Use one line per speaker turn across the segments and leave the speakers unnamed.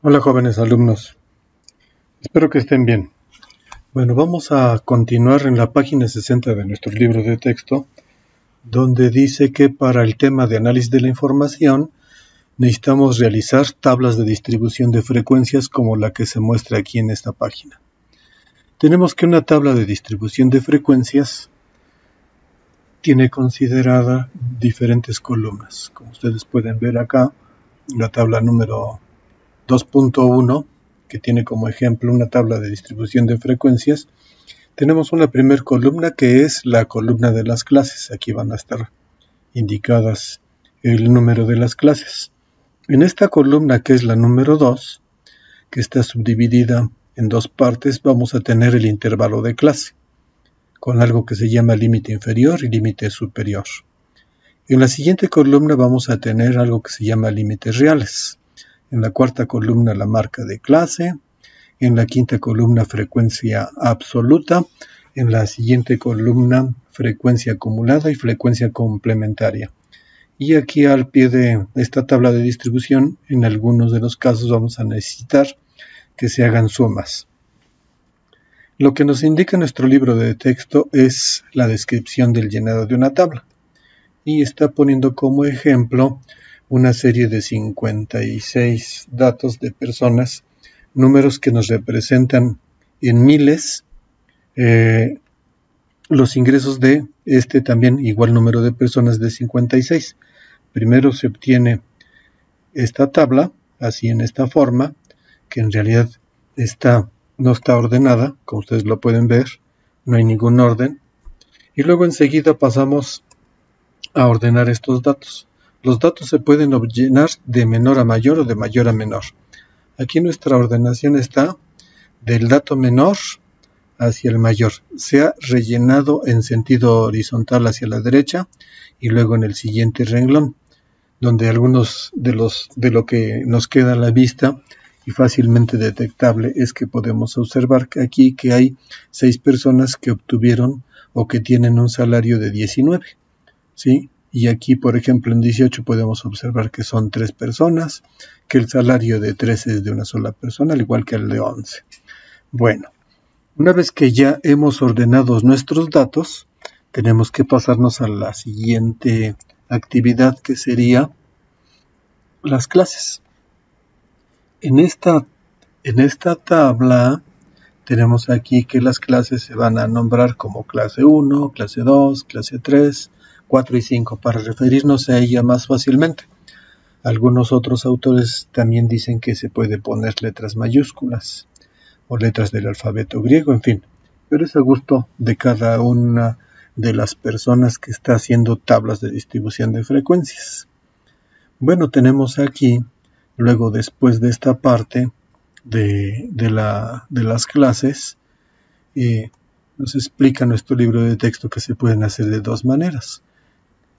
Hola jóvenes alumnos, espero que estén bien. Bueno, vamos a continuar en la página 60 de nuestro libro de texto, donde dice que para el tema de análisis de la información necesitamos realizar tablas de distribución de frecuencias como la que se muestra aquí en esta página. Tenemos que una tabla de distribución de frecuencias tiene considerada diferentes columnas. Como ustedes pueden ver acá, la tabla número 2.1, que tiene como ejemplo una tabla de distribución de frecuencias, tenemos una primera columna que es la columna de las clases. Aquí van a estar indicadas el número de las clases. En esta columna, que es la número 2, que está subdividida en dos partes, vamos a tener el intervalo de clase, con algo que se llama límite inferior y límite superior. En la siguiente columna vamos a tener algo que se llama límites reales. En la cuarta columna la marca de clase, en la quinta columna frecuencia absoluta, en la siguiente columna frecuencia acumulada y frecuencia complementaria. Y aquí al pie de esta tabla de distribución, en algunos de los casos vamos a necesitar que se hagan sumas. Lo que nos indica nuestro libro de texto es la descripción del llenado de una tabla. Y está poniendo como ejemplo una serie de 56 datos de personas, números que nos representan en miles, los ingresos de este también igual número de personas de 56. Primero se obtiene esta tabla, así en esta forma, que en realidad no está ordenada, como ustedes lo pueden ver, no hay ningún orden. Y luego enseguida pasamos a ordenar estos datos. Los datos se pueden llenar de menor a mayor o de mayor a menor. Aquí nuestra ordenación está del dato menor hacia el mayor. Se ha rellenado en sentido horizontal hacia la derecha y luego en el siguiente renglón, donde algunos de lo que nos queda a la vista y fácilmente detectable es que podemos observar aquí que hay 6 personas que obtuvieron o que tienen un salario de 19, ¿sí? Y aquí, por ejemplo, en 18 podemos observar que son 3 personas, que el salario de 13 es de una sola persona, al igual que el de 11. Bueno, una vez que ya hemos ordenado nuestros datos, tenemos que pasarnos a la siguiente actividad, que sería las clases. En esta tabla tenemos aquí que las clases se van a nombrar como clase 1, clase 2, clase 3, 4 y 5 para referirnos a ella más fácilmente. Algunos otros autores también dicen que se puede poner letras mayúsculas o letras del alfabeto griego, en fin, pero es a gusto de cada una de las personas que está haciendo tablas de distribución de frecuencias. Bueno, tenemos aquí, luego después de esta parte de las clases, nos explica nuestro libro de texto que se pueden hacer de dos maneras,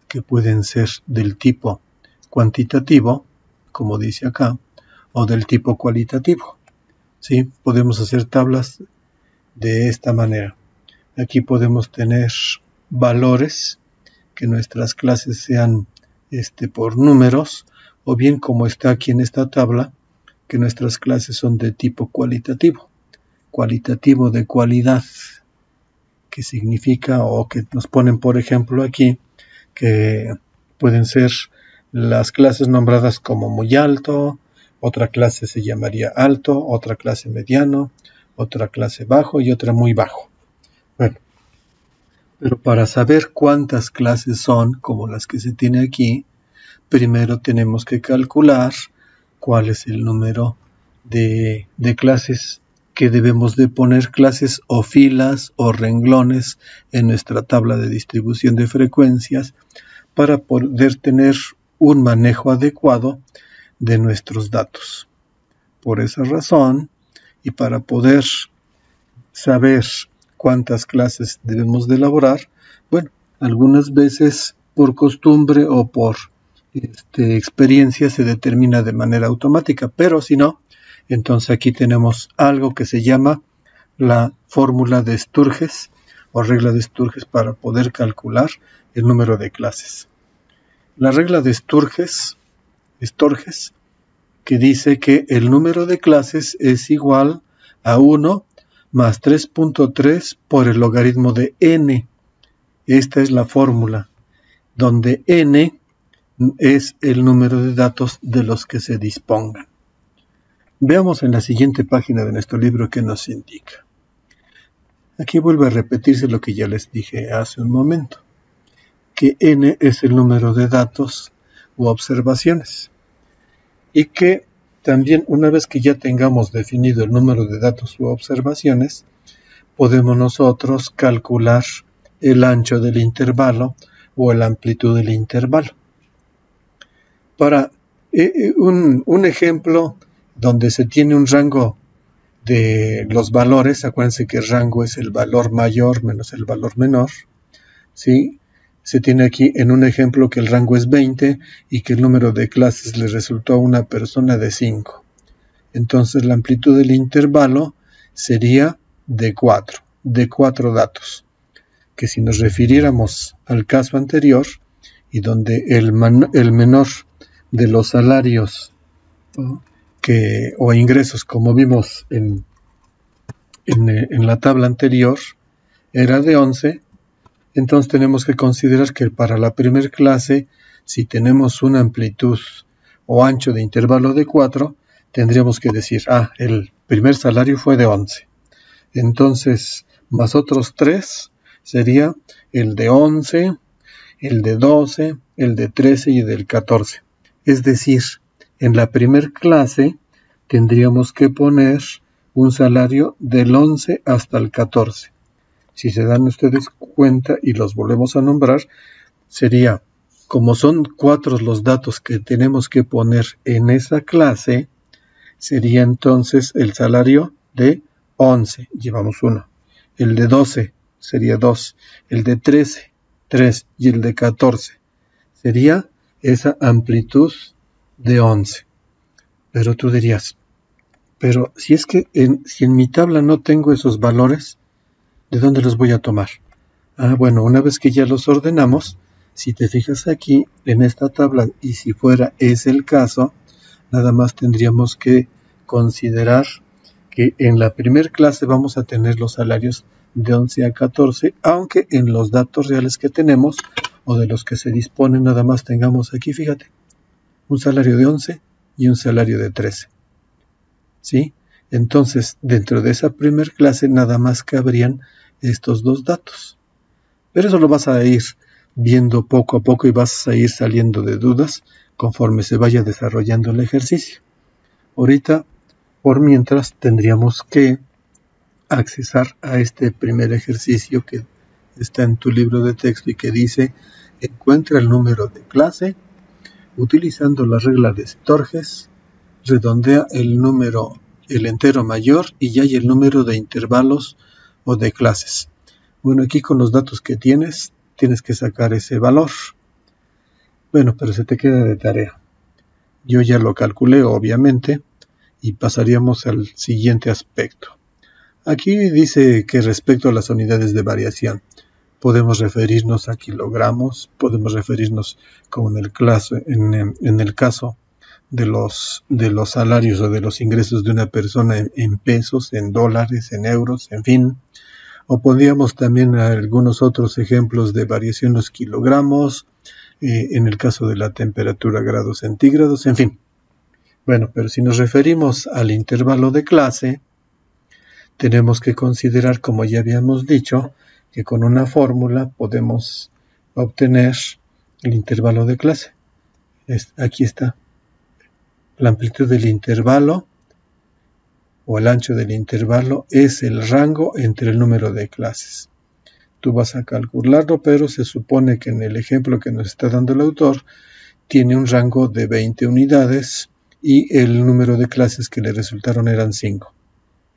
que pueden ser del tipo cuantitativo, como dice acá, o del tipo cualitativo. ¿Sí? Podemos hacer tablas de esta manera. Aquí podemos tener valores, que nuestras clases sean por números, o bien como está aquí en esta tabla, que nuestras clases son de tipo cualitativo. Cualitativo de cualidad, que significa, o que nos ponen por ejemplo aquí, que pueden ser las clases nombradas como muy alto, otra clase se llamaría alto, otra clase mediano, otra clase bajo y otra muy bajo. Bueno, pero para saber cuántas clases son, como las que se tiene aquí, primero tenemos que calcular cuál es el número de clases que debemos de poner, clases o filas o renglones en nuestra tabla de distribución de frecuencias, para poder tener un manejo adecuado de nuestros datos. Por esa razón, y para poder saber cuántas clases debemos de elaborar, bueno, algunas veces por costumbre o por experiencia se determina de manera automática, pero si no, entonces aquí tenemos algo que se llama la fórmula de Sturges o regla de Sturges para poder calcular el número de clases. La regla de Sturges que dice que el número de clases es igual a 1 más 3.3 por el logaritmo de n. Esta es la fórmula, donde n es el número de datos de los que se dispongan. Veamos en la siguiente página de nuestro libro qué nos indica. Aquí vuelve a repetirse lo que ya les dije hace un momento, que n es el número de datos u observaciones, y que también una vez que ya tengamos definido el número de datos u observaciones, podemos nosotros calcular el ancho del intervalo o la amplitud del intervalo. Para un ejemplo donde se tiene un rango de los valores, acuérdense que el rango es el valor mayor menos el valor menor, ¿sí? Se tiene aquí en un ejemplo que el rango es 20 y que el número de clases le resultó a una persona de 5. Entonces la amplitud del intervalo sería de 4 datos, que si nos refiriéramos al caso anterior y donde el menor de los salarios o ingresos, como vimos en la tabla anterior, era de 11, entonces tenemos que considerar que para la primera clase, si tenemos una amplitud o ancho de intervalo de 4, tendríamos que decir, el primer salario fue de 11. Entonces, más otros 3 sería el de 11, el de 12, el de 13 y el del 14. Es decir, en la primera clase tendríamos que poner un salario del 11 hasta el 14. Si se dan ustedes cuenta y los volvemos a nombrar, sería, como son 4 los datos que tenemos que poner en esa clase, sería entonces el salario de 11, llevamos 1. El de 12 sería 2, el de 13, 3 y el de 14. Sería esa amplitud de 11. Pero tú dirías, pero si en mi tabla no tengo esos valores, ¿de dónde los voy a tomar? Bueno, una vez que ya los ordenamos, si te fijas aquí en esta tabla, y si fuera ese el caso, nada más tendríamos que considerar que en la primera clase vamos a tener los salarios de 11 a 14, aunque en los datos reales que tenemos, o de los que se disponen, nada más tengamos aquí, fíjate, un salario de 11 y un salario de 13. ¿Sí? Entonces, dentro de esa primera clase nada más cabrían estos 2 datos. Pero eso lo vas a ir viendo poco a poco y vas a ir saliendo de dudas conforme se vaya desarrollando el ejercicio. Ahorita, por mientras, tendríamos que accesar a este primer ejercicio que está en tu libro de texto y que dice: encuentra el número de clase utilizando la regla de Storges, redondea el entero mayor y ya hay el número de intervalos o de clases. Bueno, aquí con los datos que tienes que sacar ese valor. Bueno, pero se te queda de tarea. Yo ya lo calculé, obviamente, y pasaríamos al siguiente aspecto. Aquí dice que respecto a las unidades de variación, podemos referirnos a kilogramos, podemos referirnos como en el caso de los salarios o de los ingresos de una persona en pesos, en dólares, en euros, en fin. O podríamos también a algunos otros ejemplos de variación los kilogramos, en el caso de la temperatura grados centígrados, en fin. Bueno, pero si nos referimos al intervalo de clase, tenemos que considerar, como ya habíamos dicho, que con una fórmula podemos obtener el intervalo de clase. Aquí está. La amplitud del intervalo o el ancho del intervalo es el rango entre el número de clases. Tú vas a calcularlo, pero se supone que en el ejemplo que nos está dando el autor tiene un rango de 20 unidades y el número de clases que le resultaron eran 5.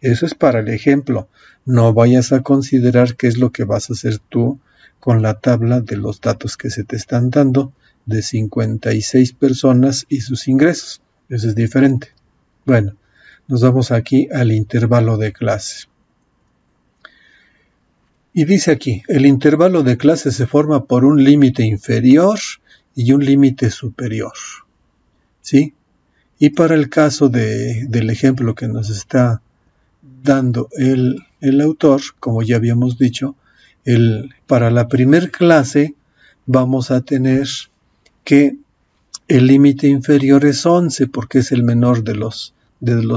Eso es para el ejemplo. No vayas a considerar qué es lo que vas a hacer tú con la tabla de los datos que se te están dando de 56 personas y sus ingresos. Eso es diferente. Bueno, nos vamos aquí al intervalo de clase. Y dice aquí, el intervalo de clase se forma por un límite inferior y un límite superior. ¿Sí? Y para el caso del ejemplo que nos está dando el autor, como ya habíamos dicho, para la primer clase vamos a tener que el límite inferior es 11 porque es el menor de los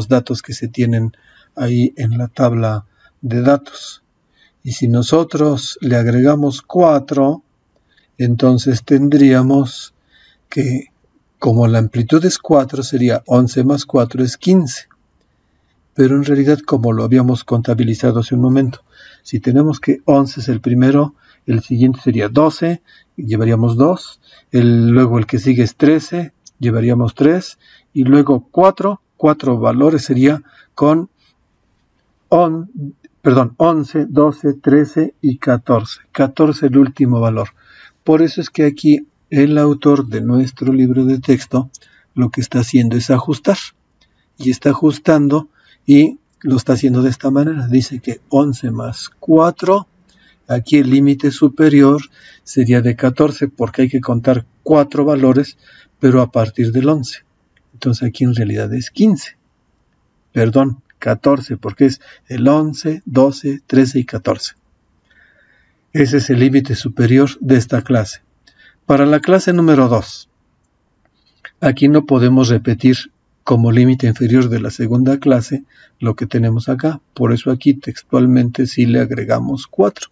datos que se tienen ahí en la tabla de datos. Y si nosotros le agregamos 4, entonces tendríamos que, como la amplitud es 4, sería 11 más 4 es 15. Pero en realidad, como lo habíamos contabilizado hace un momento, si tenemos que 11 es el primero, el siguiente sería 12, llevaríamos 2, luego el que sigue es 13, llevaríamos 3, y luego 4 valores sería con 11, 12, 13 y 14. 14 el último valor. Por eso es que aquí el autor de nuestro libro de texto lo que está haciendo es ajustar. Y está ajustando y lo está haciendo de esta manera. Dice que 11 más 4, aquí el límite superior sería de 14 porque hay que contar 4 valores, pero a partir del 11. Entonces aquí en realidad es 15. Perdón, 14, porque es el 11, 12, 13 y 14. Ese es el límite superior de esta clase. Para la clase número 2, aquí no podemos repetir como límite inferior de la segunda clase lo que tenemos acá. Por eso aquí textualmente sí le agregamos 4.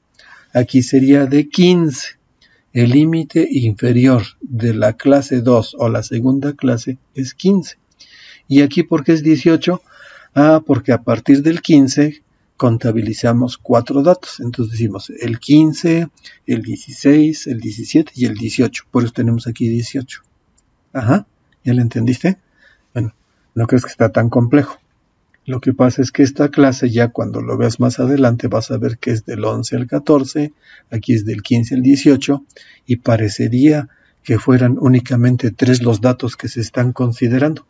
Aquí sería de 15. El límite inferior de la clase 2 o la segunda clase es 15. ¿Y aquí por qué es 18? Porque a partir del 15 contabilizamos 4 datos. Entonces decimos el 15, el 16, el 17 y el 18. Por eso tenemos aquí 18. ¿Ya lo entendiste? Bueno, no crees que está tan complejo. Lo que pasa es que esta clase ya cuando lo veas más adelante vas a ver que es del 11 al 14, aquí es del 15 al 18 y parecería que fueran únicamente 3 los datos que se están considerando.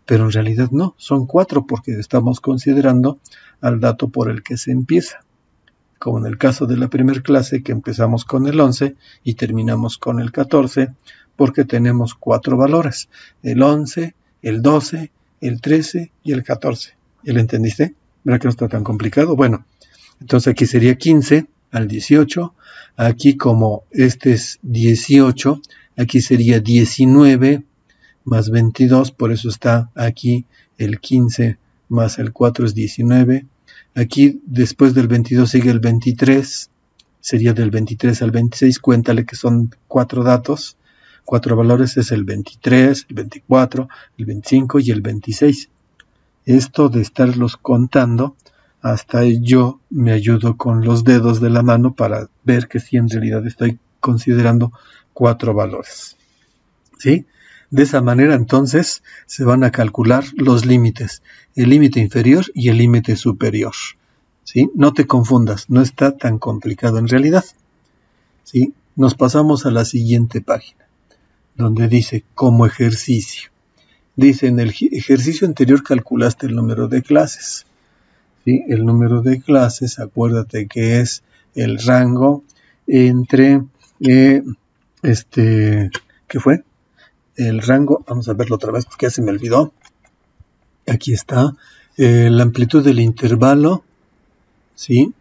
Pero en realidad no, son 4 porque estamos considerando al dato por el que se empieza. Como en el caso de la primera clase que empezamos con el 11 y terminamos con el 14 porque tenemos 4 valores, el 11, el 12, el 13 y el 14. ¿Ya lo entendiste? ¿Verdad que no está tan complicado? Bueno, entonces aquí sería 15 al 18, aquí como este es 18, aquí sería 19 más 22, por eso está aquí el 15 más el 4 es 19. Aquí después del 22 sigue el 23, sería del 23 al 26, cuéntale que son 4 datos, 4 valores es el 23, el 24, el 25 y el 26. Esto de estarlos contando, hasta yo me ayudo con los dedos de la mano para ver que sí en realidad estoy considerando 4 valores. ¿Sí? De esa manera entonces se van a calcular los límites, el límite inferior y el límite superior. ¿Sí? No te confundas, no está tan complicado en realidad. ¿Sí? Nos pasamos a la siguiente página, donde dice como ejercicio. Dice, en el ejercicio anterior calculaste el número de clases. ¿Sí? El número de clases, acuérdate que es el rango entre, ¿qué fue? El rango, vamos a verlo otra vez porque ya se me olvidó. Aquí está, la amplitud del intervalo, ¿sí?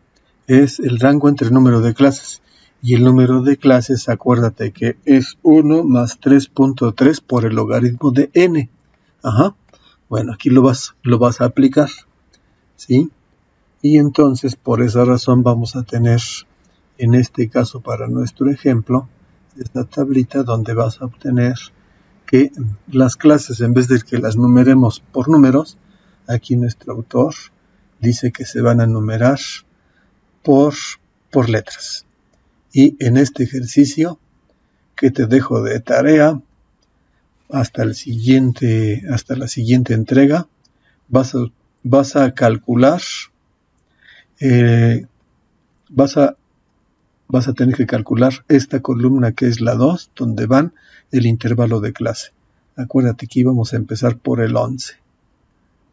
Es el rango entre el número de clases. Y el número de clases, acuérdate que es 1 más 3.3 por el logaritmo de n. Bueno, aquí lo vas a aplicar, ¿sí? Y entonces, por esa razón, vamos a tener, en este caso, para nuestro ejemplo, esta tablita donde vas a obtener que las clases, en vez de que las numeremos por números, aquí nuestro autor dice que se van a numerar por letras. Y en este ejercicio que te dejo de tarea, hasta la siguiente entrega, vas a calcular, vas a tener que calcular esta columna que es la 2, donde van el intervalo de clase. Acuérdate que íbamos a empezar por el 11,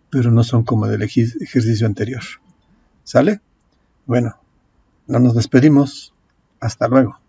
pero no son como del ejercicio anterior. ¿Sale? Bueno, no nos despedimos. Hasta luego.